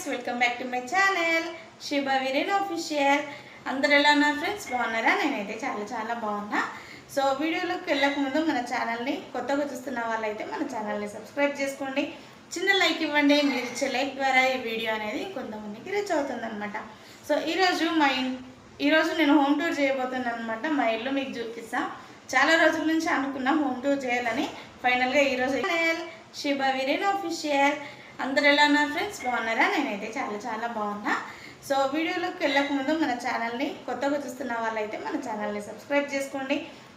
Friends, welcome back to my channel Shiba Viren official. అందరు ఎలా ఉన్నారు ఫ్రెండ్స్? బాగున్నారా? నేనైతే చాలా బాగున్నా. సో వీడియోలోకి వెళ్ళక ముందు మన ఛానల్ని కొత్తగా చూస్తున్న వాళ్ళైతే మన ఛానల్ని సబ్స్క్రైబ్ చేసుకోండి. చిన్న లైక్ ఇవ్వండి. మీరు ఇచ్చే లైక్ ద్వారా ఈ వీడియో అనేది కొంతమందికి రీచ్ అవుతుంది అనమాట. సో ఈరోజు నేను హోమ్ టూర్ చేయబోతున్నాను అనమాట. మా ఇల్లు మీకు చూపిస్తాను. చాలా రోజుల నుంచి అనుకున్నా హోమ్ టూర్ చేయాలని. ఫైనల్గా ఈరోజు శిబా వీరేన్ ఆఫీషియల్. అందరు ఎలా ఉన్నారు ఫ్రెండ్స్? బాగున్నారా? నేనైతే చాలా బాగున్నా. సో వీడియోలోకి వెళ్ళక ముందు మన ఛానల్ని కొత్తగా చూస్తున్న వాళ్ళైతే మన ఛానల్ని సబ్స్క్రైబ్ చేసుకోండి.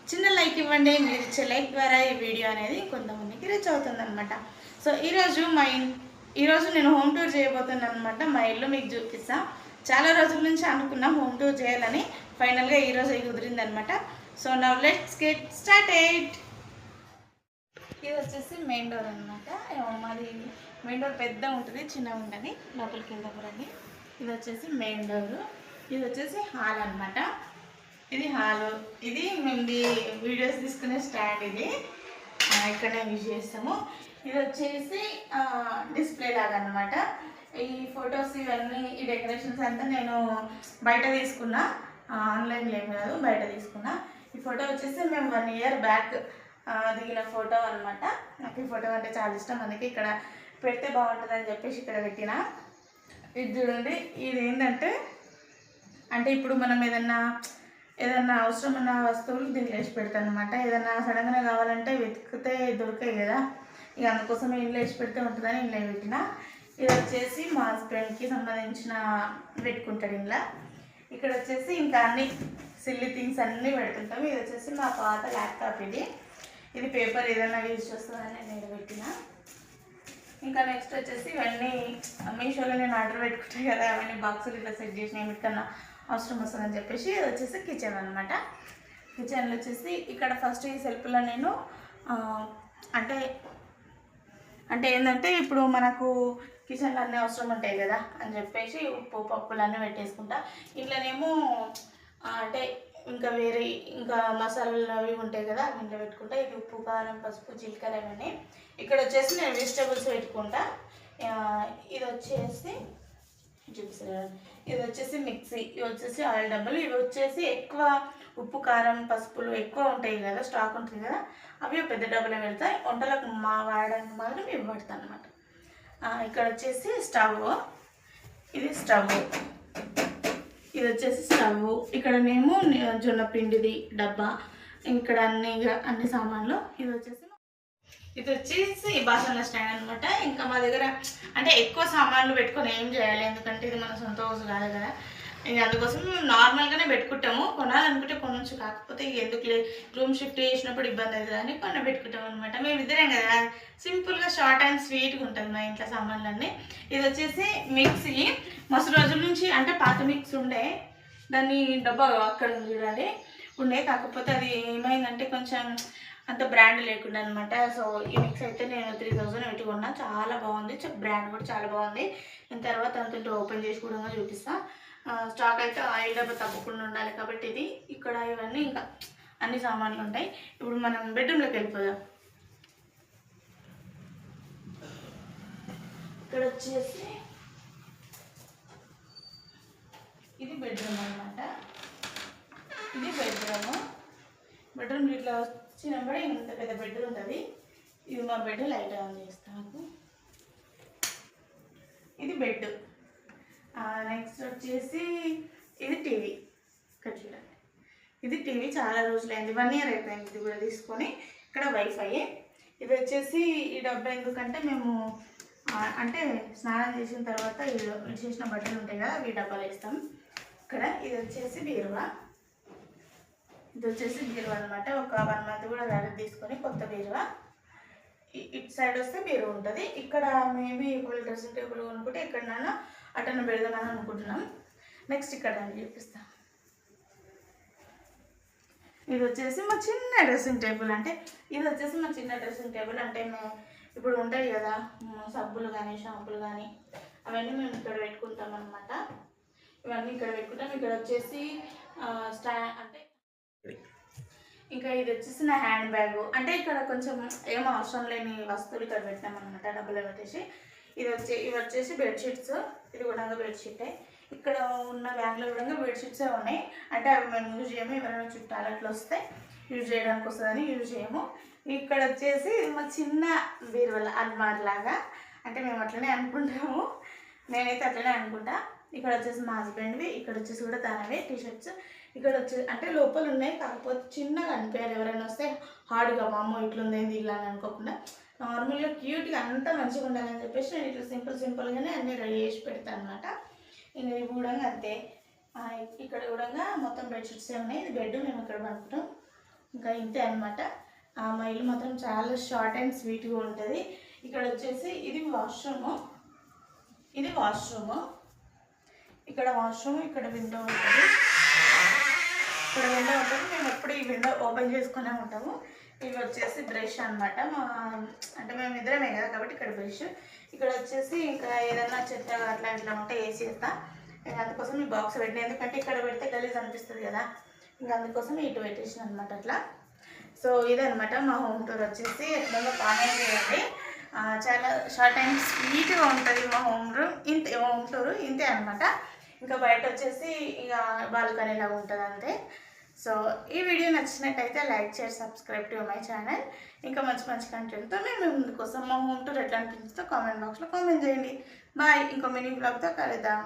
చిన్న లైక్ ఇవ్వండి. మీరు ఇచ్చే లైక్ ద్వారా ఈ వీడియో అనేది కొంతమందికి రీచ్ అవుతుంది అనమాట. సో ఈరోజు నేను హోమ్ టూర్ చేయబోతున్నాను అనమాట. మా ఇల్లు మీకు చూపిస్తాను. చాలా రోజుల నుంచి అనుకున్నా హోమ్ టూర్ చేయాలని. ఫైనల్గా ఈరోజు కుదిరిందనమాట. So now let's get started. ఇది వచ్చేసి మెయిన్ డోర్ అనమాట. మాది మెయిన్ డోర్ పెద్ద ఉంటుంది, చిన్నగా ఉంటుంది. లోపలికి వెళ్దాం. ఇది వచ్చేసి మెయిన్ డోర్. ఇది వచ్చేసి హాల్ అనమాట. ఇది హాల్. ఇది మేము వీడియోస్ తీసుకునే స్టాండ్. ఇది ఇక్కడనే యూజ్ చేస్తాము. ఇది వచ్చేసి డిస్ప్లే లాగా అనమాట. ఈ ఫొటోస్ ఇవన్నీ ఈ డెకరేషన్స్ అంతా నేను బయట తీసుకున్నా, ఆన్లైన్లో ఏం కాదు, బయట తీసుకున్నా. ఈ ఫోటో వచ్చేసి మేము 1 year బ్యాక్ దిగిన ఫోటో అనమాట. నాకు ఈ ఫోటో అంటే చాలా ఇష్టం, అందుకే ఇక్కడ పెడితే బాగుంటుందని చెప్పేసి ఇక్కడ పెట్టిన. ఇది చూడండి. ఇది ఏంటంటే ఇప్పుడు మనం ఏదన్నా అవసరమైన వస్తువులు దీన్ని వేసి పెడతాను అనమాట. ఏదన్నా సడన్గా కావాలంటే వెతికితే దొరికాయి కదా, ఇక అందుకోసం ఇంట్లో వేసి పెడితే ఉంటుందని ఇంట్లో పెట్టిన. ఇది వచ్చేసి మా హస్బెండ్కి సంబంధించిన పెట్టుకుంటాడు ఇంట్లో. ఇక్కడ వచ్చేసి ఇంకా అన్ని సిల్లీ థింగ్స్ అన్నీ పెడుతుంటాం. ఇది వచ్చేసి మా పాత ల్యాప్టాప్. ఇది పేపర్ ఏదైనా యూజ్ చేస్తుందని నేను పెట్టిన. ఇంకా నెక్స్ట్ వచ్చేసి ఇవన్నీ మీషోలో నేను ఆర్డర్ పెట్టుకుంటాను కదా, అవన్నీ బాక్సులు ఇట్లా సెట్ చేసిన ఏమిటికన్నా అవసరం వస్తుందని చెప్పేసి. ఇది వచ్చేసి కిచెన్ అనమాట. కిచెన్లో వచ్చేసి ఇక్కడ ఫస్ట్ ఈ సెల్ఫ్లో నేను అంటే ఏంటంటే ఇప్పుడు మనకు కిచెన్లో అన్నీ అవసరం ఉంటాయి కదా అని చెప్పేసి ఉప్పు పప్పులు అన్నీ పెట్టేసుకుంటా. ఇంట్లోనేమో ఇంకా మసాలాలు అవి ఉంటాయి కదా, అవి ఇంట్లో పెట్టుకుంటా. ఇది ఉప్పు, కారం, పసుపు, జీలకర్ర ఇవన్నీ. ఇక్కడ వచ్చేసి నేను వెజిటేబుల్స్ పెట్టుకుంటా. ఇది వచ్చేసి మిక్సీ. ఇవి వచ్చేసి ఆయిల్ డబ్బాలు. ఇవి వచ్చేసి ఎక్కువ ఉప్పు, కారం, పసుపులు ఎక్కువ ఉంటాయి కదా, స్టాక్ ఉంటుంది కదా, అవి పెద్ద డబ్బాలో పెడతాయి. వంటలకు వాడడానికి మాత్రం ఇవి పడతాను అనమాట. ఇక్కడ వచ్చేసి స్టవ్. ఇది స్టవ్. ఇది వచ్చేసి స్టవ్. ఇక్కడనేమో జొన్న పిండిది డబ్బా. ఇక్కడ అన్ని సామాన్లు. ఇది వచ్చేసి బాసన్ల స్టాండ్ అనమాట. ఇంకా మా దగ్గర ఎక్కువ సామాన్లు పెట్టుకొని ఏం చేయాలి, ఎందుకంటే ఇది మన సొంత హౌస్ కాదు కదా, ఇంక అందుకోసం నార్మల్గానే పెట్టుకుంటాము. కొనాలనుకుంటే కొనొచ్చు, కాకపోతే ఎందుకులే రూమ్ షిఫ్ట్ చేసినప్పుడు ఇబ్బంది అవుతుంది అని కొన్ని పెట్టుకుంటాం అనమాట. మేము ఇద్దరేం కదా, సింపుల్గా షార్ట్ అండ్ స్వీట్గా ఉంటుంది మా ఇంట్లో సామాన్లన్నీ. ఇది వచ్చేసి మిక్సీ. మస్తు రోజుల నుంచి పాత మిక్సీ ఉండే, దాన్ని డబ్బా అక్కడ చూడాలి ఉండే, కాకపోతే అది ఏమైందంటే కొంచెం అంత బ్రాండ్ లేకుండా అనమాట. సో ఈ మిక్స్ అయితే నేను 3000 పెట్టుకున్నా. చాలా బాగుంది, బ్రాండ్ కూడా చాలా బాగుంది. నేను తర్వాత అంత ఓపెన్ చేసి కూడా చూపిస్తాను. స్టాక్ అయితే ఆయిల్ డబ్బా తప్పకుండా ఉండాలి కాబట్టి ఇది ఇక్కడ ఇవన్నీ ఇంకా అన్ని సామాన్లు ఉంటాయి. ఇప్పుడు మనం బెడ్రూమ్లోకి వెళ్ళిపోదాం. ఇక్కడ వచ్చేసి ఇది బెడ్రూమ్ అనమాట. ఇది బెడ్రూమ్ ఇట్లా వచ్చినప్పుడు ఇంత పెద్ద బెడ్ ఉంటుంది. ఇది మా బెడ్. లైట్ ఆన్ చేస్తాను. ఇది బెడ్. నెక్స్ట్ వచ్చేసి ఇది టీవీ. ఇక్కడ చూడండి, ఇది టీవీ. చాలా రోజులైంది, 1 year అయిపోయింది ఇది కూడా తీసుకొని. ఇక్కడ వైఫై. ఇది వచ్చేసి ఈ డబ్బా ఎందుకంటే మేము స్నానం చేసిన తర్వాత చేసిన బట్టలు ఉంటాయి కదా, అవి డబ్బాలు వేస్తాం. ఇక్కడ ఇది వచ్చేసి బీరువా. అనమాట. ఒక 1 month కూడా దాడి తీసుకొని కొత్త బీరువా. ఇటు సైడ్ వస్తే బీరువా ఉంటుంది. ఇక్కడ మేబీ ఇప్పుడు డ్రెస్సింగ్ టేబుల్ కొనుక్కుంటే ఎక్కడైనా అటన్న పెడదామని అనుకుంటున్నాం. నెక్స్ట్ ఇక్కడ చూపిస్తాం. ఇది వచ్చేసి మా చిన్న డ్రెస్సింగ్ టేబుల్. మేము ఇప్పుడు ఉంటాయి కదా సబ్బులు కానీ షాంపులు కానీ, అవన్నీ మేము ఇక్కడ పెట్టుకుంటాం అనమాట. ఇవన్నీ ఇక్కడ పెట్టుకుంటాం. ఇక్కడ వచ్చేసి ఇంకా ఇది వచ్చేసి నా హ్యాండ్ బ్యాగ్. ఇక్కడ కొంచెం ఏమో అవసరం లేని వస్తువులు ఇక్కడ పెట్టామన్నమాట, డబ్బులు పెట్టేసి. ఇవి వచ్చేసి బెడ్షీట్స్. ఇది కూడా బెడ్షీటే. ఇక్కడ ఉన్న బ్యాగ్లో కూడా బెడ్షీట్సే ఉన్నాయి. అంటే అవి మేము యూజ్ చేయము, ఎవరైనా చుట్టాలు అట్లా వస్తే యూజ్ చేయడానికి వస్తుందని యూజ్ చేయము. ఇక్కడ వచ్చేసి మా చిన్న బీరువల అల్మార్ లాగా, అంటే మేము అట్లనే అనుకుంటాము, నేనైతే అట్లనే అనుకుంటా. ఇక్కడ వచ్చేసి మా హస్బెండ్వి, ఇక్కడ వచ్చేసి కూడా తనవే టీషర్ట్స్. ఇక్కడ వచ్చేసి అంటే లోపల ఉన్నాయి, కాకపోతే చిన్నగా అనిపించాలి. ఎవరైనా వస్తే హార్డ్గా మామూలు ఇట్లుంది ఇట్లా అని అనుకోకుండా నార్మల్గా క్యూట్గా అంతా మంచిగా ఉండాలని చెప్పేసి నేను ఇట్లా సింపుల్గానే అన్నీ రెడీ చేసి పెడతాను అనమాట. ఇంకా ఇవి కూడా అంతే. ఇక్కడ కూడా మొత్తం బెడ్షీట్సే ఉన్నాయి. ఇది బెడ్, మేము ఇక్కడ పడుకుంటాం. ఇంకా ఇంతే అనమాట. మా ఇల్లు మాత్రం చాలా షార్ట్ అండ్ స్వీట్గా ఉంటుంది. ఇక్కడ వచ్చేసి ఇది వాష్రూము, ఇక్కడ వాష్రూమ్, ఇక్కడ విండో ఉంటుంది. మేము ఎప్పుడు ఈ విండో ఓపెన్ చేసుకునే ఉంటాము. ఇవి వచ్చేసి బ్రష్ అనమాట. అంటే మేము ఇద్దరమే కదా కాబట్టి ఇక్కడ బ్రష్. ఇక్కడ వచ్చేసి ఇంకా ఏదైనా చెత్త అట్లా ఇట్లా ఉంటే వేసేస్తా. ఇంకా అందుకోసం ఈ బాక్స్ పెట్టిన, ఎందుకంటే ఇక్కడ పెడితే గలీజ్ అనిపిస్తుంది కదా, ఇంకా అందుకోసం ఇటు పెట్టేసిన అనమాట అట్లా. సో ఇదనమాట మా హోమ్ టూర్ వచ్చేసి. ఎట్లా కామెంట్ చేయండి. చాలా షార్ట్ అండ్ స్వీట్గా ఉంటుంది మా హోమ్ టూర్ ఇంతే అనమాట. ఇంకా బయట వచ్చేసి ఇక బాల్కనీ లాగా ఉంటుంది అంతే. సో ఈ వీడియో నచ్చినట్టయితే like share subscribe to my channel. ఇంకా మంచి కంటెంట్తో మేము ముందుకోసం మా హోమ్ టూర్ ఎట్లా అనిపించిందో కామెంట్ బాక్స్లో కామెంట్ చేయండి. బాయ్. ఇంకో మినీ బ్లాగ్తో కలుద్దాం.